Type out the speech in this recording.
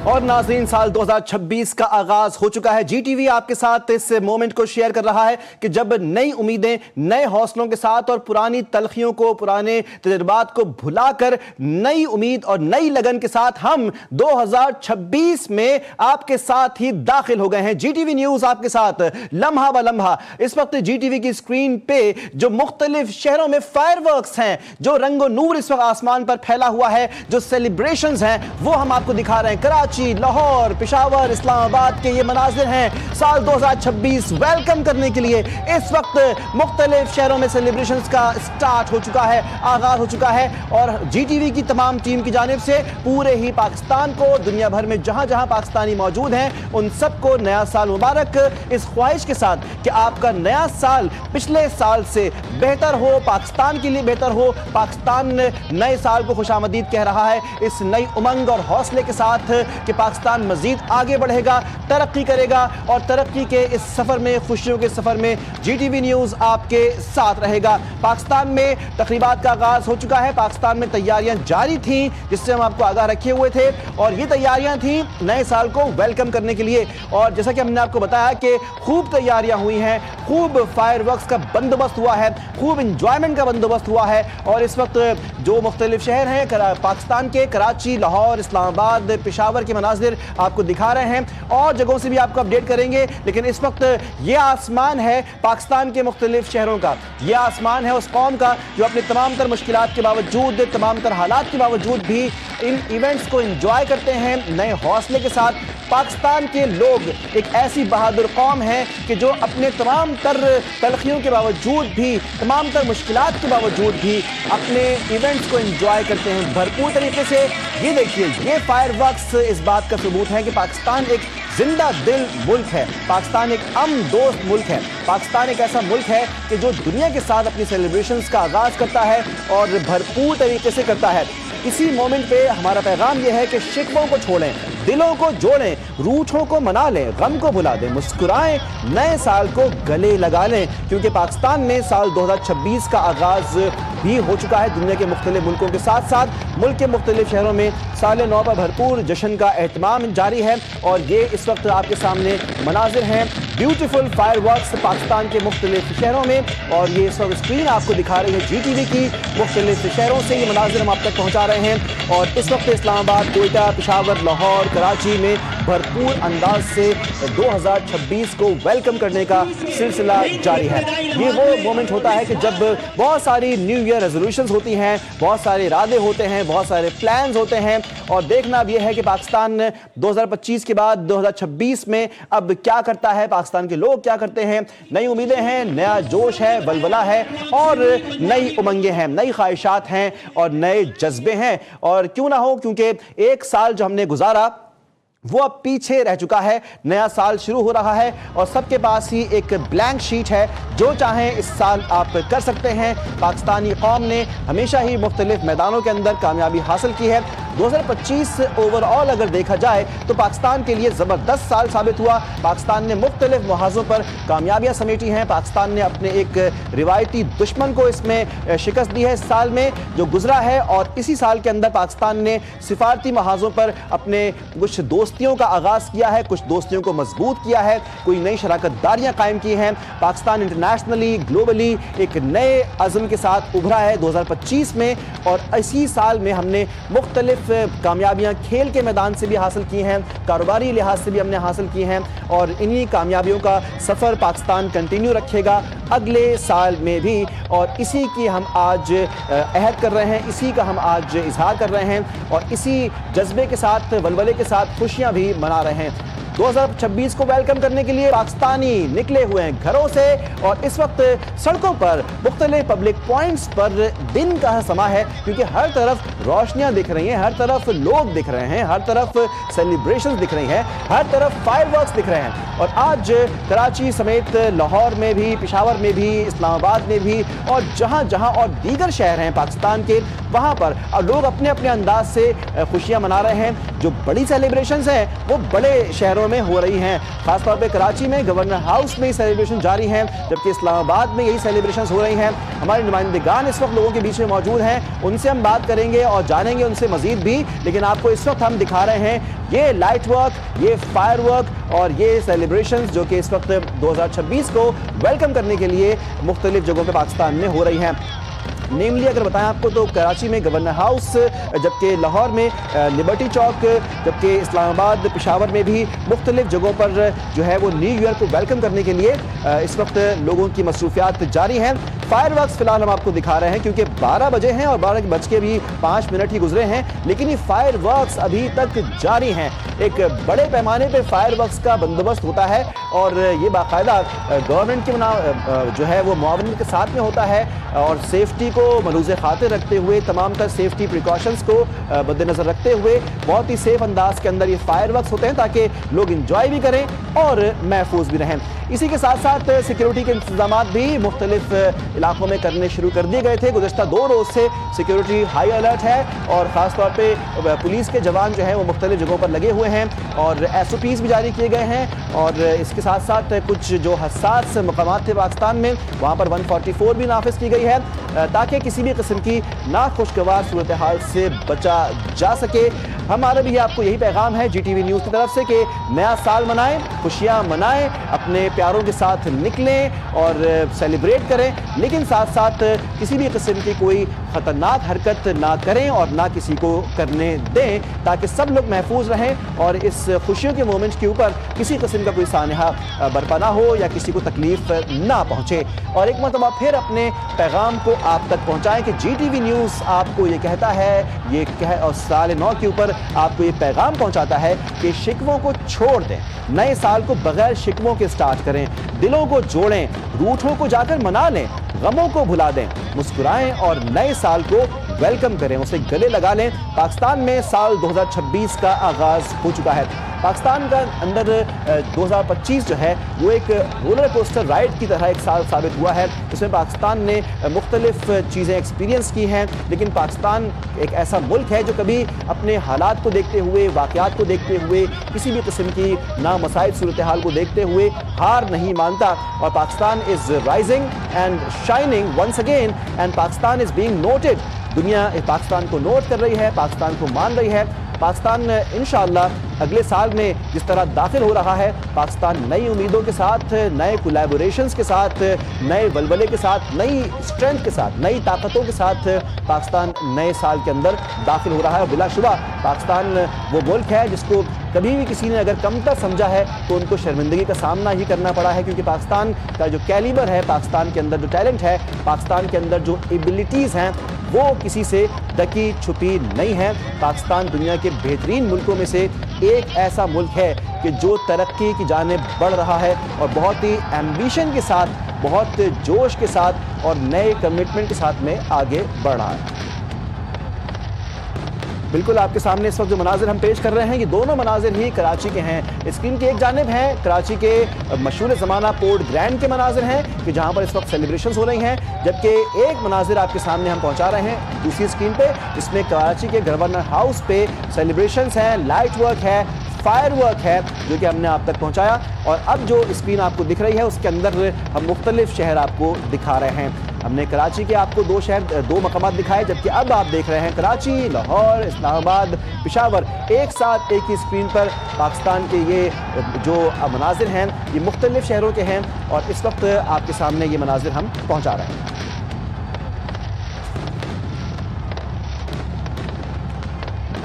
اور ناظرین साल 2026 का आगाज हो चुका है। जी टीवी आपके साथ इस मोमेंट को शेयर कर रहा है कि जब नई उम्मीदें नए हौसलों के साथ और पुरानी तलखियों को, पुराने तजुर्बात को भुलाकर नई उम्मीद और नई लगन के साथ हम 2026 में आपके साथ ही दाखिल हो गए हैं। जी टीवी न्यूज आपके साथ लम्हा ब लम्हा। इस वक्त जी टीवी की स्क्रीन पे जो मुख्तलिफ शहरों में फायरवर्क्स हैं, जो रंगो नूर इस वक्त आसमान पर फैला हुआ है, जो सेलिब्रेशंस हैं, वो हम आपको दिखा रहे हैं। कराची, लाहौर, पेशावर, इस्लामाबाद के ये मनाजिर हैं साल 2026 वेलकम करने के लिए। इस वक्त मुख्तलिफ शहरों में सेलिब्रेशंस का स्टार्ट हो चुका है, आगाज हो चुका है। और जी टीवी की तमाम टीम की जानिब से पूरे ही पाकिस्तान को, दुनिया भर में जहां जहां पाकिस्तानी मौजूद हैं, उन सबको नया साल मुबारक, इस ख्वाहिश के साथ कि आपका नया साल पिछले साल से बेहतर हो, पाकिस्तान के लिए बेहतर हो। पाकिस्तान नए साल को खुशामदीद कह रहा है इस नई उमंग और हौसले के साथ कि पाकिस्तान मजीद आगे बढ़ेगा, तरक्की करेगा और तरक्की के इस सफर में, खुशियों के सफर में जी टीवी न्यूज आपके साथ रहेगा। पाकिस्तान में तकरीबात का आगाज हो चुका है। पाकिस्तान में तैयारियां जारी थी जिससे हम आपको आगाह रखे हुए थे और ये तैयारियां थी नए साल को वेलकम करने के लिए। और जैसा कि हमने आपको बताया कि खूब तैयारियां हुई हैं, खूब फायरवर्क्स का बंदोबस्त हुआ है, खूब इंजॉयमेंट का बंदोबस्त हुआ है। और इस वक्त जो मुख्तलिफ शहर हैं पाकिस्तान के, कराची, लाहौर, इस्लामाबाद, पेशावर के मनाजिर आपको दिखा रहे हैं और जगहों से भी आपको अपडेट करेंगे। लेकिन इस वक्त ये आसमान है पाकिस्तान के मुख्तलिफ शहरों का, ये आसमान है उस कौम का जो अपने तमाम तर मुश्किलात के बावजूद, तमाम तर हालात के बावजूद भी इन इवेंट्स को एंजॉय करते हैं नए हौसले के साथ। पाकिस्तान के लोग एक ऐसी बहादुर कौम है कि जो अपने तमाम तर तलखियों के बावजूद भी, तमाम तर मुश्किलात के बावजूद भी अपने इवेंट्स को एंजॉय करते हैं भरपूर तरीके से। ये देखिए, ये फायरवर्क्स इस बात का सबूत है कि पाकिस्तान एक जिंदा दिल मुल्क है, पाकिस्तान एक अमन दोस्त मुल्क है, पाकिस्तान एक ऐसा मुल्क है कि जो दुनिया के साथ अपनी सेलिब्रेशंस का आगाज करता है और भरपूर तरीके से करता है। इसी मोमेंट पे हमारा पैगाम यह है कि शिकवों को छोड़ें, दिलों को जोड़ें, रूठों को मना लें, गम को भुला दें, मुस्कुराएं, नए साल को गले लगा लें, क्योंकि पाकिस्तान में साल 2026 का आगाज भी हो चुका है। दुनिया के मुख्तलिफ मुल्कों के साथ साथ मुल्क के मुख्तलिफ शहरों में साल नौ पर भरपूर जश्न का एहतमाम जारी है। और ये इस वक्त आपके सामने मनाजिर हैं, ब्यूटीफुल फायरवर्क्स पाकिस्तान के मुख्तलिफ शहरों में। और ये इस वक्त स्क्रीन आपको दिखा रही है जी टीवी की, मुख्तलिफ शहरों से ये मनाजिर हम आप तक पहुँचा रहे हैं। और इस वक्त इस्लामाबाद, कोयटा, पेशावर, लाहौर, कराची में भरपूर अंदाज से 2026 को वेलकम करने का सिलसिला जारी है। ये वो मोमेंट होता है कि जब बहुत सारी न्यू ईयर रेजोल्यूशंस होती हैं, बहुत सारे इरादे होते हैं, बहुत सारे प्लान्स होते हैं। और देखना अब यह है कि पाकिस्तान 2025 के बाद 2026 में अब क्या करता है, पाकिस्तान के लोग क्या करते हैं। नई उम्मीदें हैं, नया जोश है, बलबला है और नई उमंगें हैं, नई ख्वाहिशात हैं और नए जज्बे हैं। और क्यों ना हो, क्योंकि एक साल जो हमने गुजारा वो अब पीछे रह चुका है, नया साल शुरू हो रहा है और सबके पास ही एक ब्लैंक शीट है। जो चाहें इस साल आप कर सकते हैं। पाकिस्तानी कौम ने हमेशा ही मुख्तलिफ मैदानों के अंदर कामयाबी हासिल की है। 2025 ओवरऑल अगर देखा जाए तो पाकिस्तान के लिए ज़बरदस्त साल साबित हुआ। पाकिस्तान ने मुख्तलिफ मुहाज़ों पर कामयाबियाँ समेटी हैं। पाकिस्तान ने अपने एक रिवायती दुश्मन को इसमें शिकस्त दी है इस साल में जो गुजरा है। और इसी साल के अंदर पाकिस्तान ने सिफारती मुहाज़ों पर अपने कुछ दोस्तियों का आगाज़ किया है, कुछ दोस्तियों को मजबूत किया है, कोई नई शराकतदारियाँ कायम की हैं। पाकिस्तान इंटरनेशनली, ग्लोबली एक नए अज़्म के साथ उभरा है 2025 में। और इसी साल में हमने मुख्तलिफ कामयाबियां खेल के मैदान से भी हासिल की हैं, कारोबारी लिहाज से भी हमने हासिल की हैं। और इन्हीं कामयाबियों का सफ़र पाकिस्तान कंटिन्यू रखेगा अगले साल में भी। और इसी की हम आज अहद कर रहे हैं, इसी का हम आज इजहार कर रहे हैं और इसी जज्बे के साथ, वलवले के साथ खुशियां भी मना रहे हैं। 2026 को वेलकम करने के लिए पाकिस्तानी निकले हुए हैं घरों से और इस वक्त सड़कों पर, मुख्तलिफ पब्लिक पॉइंट्स पर दिन का समा है, क्योंकि हर तरफ रोशनियां दिख रही हैं, हर तरफ लोग दिख रहे हैं, हर तरफ सेलिब्रेशंस दिख रही हैं, हर तरफ फायरवर्क्स दिख रहे हैं। और आज कराची समेत लाहौर में भी, पेशावर में भी, इस्लामाबाद में भी और जहां जहां और दीगर शहर हैं पाकिस्तान के, वहाँ पर लोग अपने अपने अंदाज से खुशियाँ मना रहे हैं। जो बड़ी सेलिब्रेशंस हैं वो बड़े शहरों में हो रही हैं, खासतौर पे कराची में गवर्नर हाउस में सेलिब्रेशन जारी हैं, जबकि इस्लामाबाद में यही सेलिब्रेशंस हो रही हैं। हमारे नुमाइंदगान इस वक्त लोगों के बीच में मौजूद हैं, उनसे हम बात करेंगे और जानेंगे उनसे मजीद भी। लेकिन आपको इस वक्त हम दिखा रहे हैं ये लाइट वर्क, ये फायर वर्क और ये सेलिब्रेशंस जो कि इस वक्त 2026 को वेलकम करने के लिए मुख्तलिफ जगहों पे पाकिस्तान में हो रही हैं। नेमली अगर बताएं आपको तो कराची में गवर्नर हाउस, जबकि लाहौर में लिबर्टी चौक, जबकि इस्लामाबाद पेशावर में भी मुख्तलिफ जगहों पर जो है वो न्यू ईयर को वेलकम करने के लिए इस वक्त लोगों की मसरूफियात जारी हैं। फायर वर्क्स फिलहाल हम आपको दिखा रहे हैं क्योंकि 12 बजे हैं और 12:05 ही गुजरे हैं, लेकिन ये फायर वर्क्स अभी तक जारी हैं। एक बड़े पैमाने पर फायर वर्क्स का बंदोबस्त होता है और ये बाकायदा गवर्नमेंट की जो है वो मुआवनत के साथ में होता है और सेफ्टी को मलूज़ खातिर रखते हुए, तमाम तर सेफ्टी प्रिकॉशंस को मद्देनज़र रखते हुए बहुत ही सेफ अंदाज के अंदर ये फायर वर्क्स होते हैं ताकि लोग इंजॉय भी करें और महफूज भी रहें। इसी के साथ साथ सिक्योरिटी के इंतजाम भी मुख्तलिफ इलाकों में करने शुरू कर दिए गए थे। गुज़श्ता 2 रोज़ से सिक्योरिटी हाई अलर्ट है और ख़ास तौर पे पुलिस के जवान जो हैं वो मुख्तलिफ जगहों पर लगे हुए हैं और SOPs भी जारी किए गए हैं। और इसके साथ साथ कुछ जो हसास मकामात थे पाकिस्तान में, वहाँ पर 144 भी नाफिज की गई है ताकि किसी भी किस्म की नाखुशगवार सूरत हाल से बचा जा सके। हमारा भी आपको यही पैगाम है GTV न्यूज़ की तरफ से कि नया साल मनाएं, खुशियाँ मनाएं, अपने प्यारों के साथ निकलें और सेलिब्रेट करें, लेकिन साथ साथ किसी भी किस्म की कोई ख़तरनाक हरकत ना करें और ना किसी को करने दें ताकि सब लोग महफूज रहें और इस खुशियों के मोमेंट्स के ऊपर किसी किस्म का कोई सानहा बरपा ना हो या किसी को तकलीफ ना पहुँचे। और एक मरतबा फिर अपने पैगाम को आप तक पहुँचाएँ कि GTV न्यूज़ आपको ये कहता है, और साल 9 के ऊपर आपको ये पैगाम पहुँचाता है कि शिकवों को छोड़ दें, नए साल को बगैर शिकवों के स्टार्ट करें, दिलों को जोड़ें, रूठों को जाकर मना लें, गमों को भुला दें, मुस्कुराएं और नए साल को वेलकम करें, उसे गले लगा लें। पाकिस्तान में साल 2026 का आगाज़ हो चुका है। पाकिस्तान का अंदर 2025 जो है वो एक रोलर कोस्टर राइड की तरह एक साल साबित हुआ है, जिसमें पाकिस्तान ने मुख्तलिफ चीज़ें एक्सपीरियंस की हैं। लेकिन पाकिस्तान एक ऐसा मुल्क है जो कभी अपने हालात को देखते हुए, वाक़यात को देखते हुए, किसी भी किस्म की नामसाइद सूरत हाल को देखते हुए हार नहीं मानता। और Pakistan is rising and shining once again and Pakistan is being noted. दुनिया पाकिस्तान को नोट कर रही है, पाकिस्तान को मान रही है। पाकिस्तान इंशाअल्लाह अगले साल में जिस तरह दाखिल हो रहा है, पाकिस्तान नई उम्मीदों के साथ, नए कोलैबोरेशंस के साथ, नए बलबले के साथ, नई स्ट्रेंथ के साथ, नई ताकतों के साथ पाकिस्तान नए साल के अंदर दाखिल हो रहा है। बिलाशुबा पाकिस्तान वो मुल्क है जिसको कभी भी किसी ने अगर कमतर समझा है तो उनको शर्मिंदगी का सामना ही करना पड़ा है, क्योंकि पाकिस्तान का जो कैलिबर है, पाकिस्तान के अंदर जो टैलेंट है, पाकिस्तान के अंदर जो एबिलिटीज़ हैं वो किसी से ढकी छुपी नहीं है। पाकिस्तान दुनिया के बेहतरीन मुल्कों में से एक ऐसा मुल्क है कि जो तरक्की की जानिब बढ़ रहा है और बहुत ही एम्बिशन के साथ, बहुत जोश के साथ और नए कमिटमेंट के साथ में आगे बढ़ रहा है। बिल्कुल आपके सामने इस वक्त जो मनाजिर हम पेश कर रहे हैं, ये दोनों मनाजिर ही कराची के हैं। स्क्रीन की एक जानिब हैं कराची के मशहूर ज़माना पोर्ट ग्रैंड के मनाजिर हैं कि जहाँ पर इस वक्त सेलिब्रेशंस हो रही हैं, जबकि एक मनाजिर आपके सामने हम पहुँचा रहे हैं दूसरी स्क्रीन पे, जिसमें कराची के गवर्नर हाउस पे सेलिब्रेशंस हैं, लाइट वर्क है, फायर वर्क है, जो कि हमने आप तक पहुँचाया। और अब जो स्क्रीन आपको दिख रही है उसके अंदर हम मुख्तलिफ शहर आपको दिखा रहे हैं। हमने कराची के आपको 2 मकामात दिखाए, जबकि अब आप देख रहे हैं कराची, लाहौर, इस्लामाबाद, पेशावर एक साथ एक ही स्क्रीन पर। पाकिस्तान के ये जो मनाजिर हैं ये मुख्तलिफ शहरों के हैं और इस वक्त आपके सामने ये मनाजिर हम पहुँचा रहे हैं।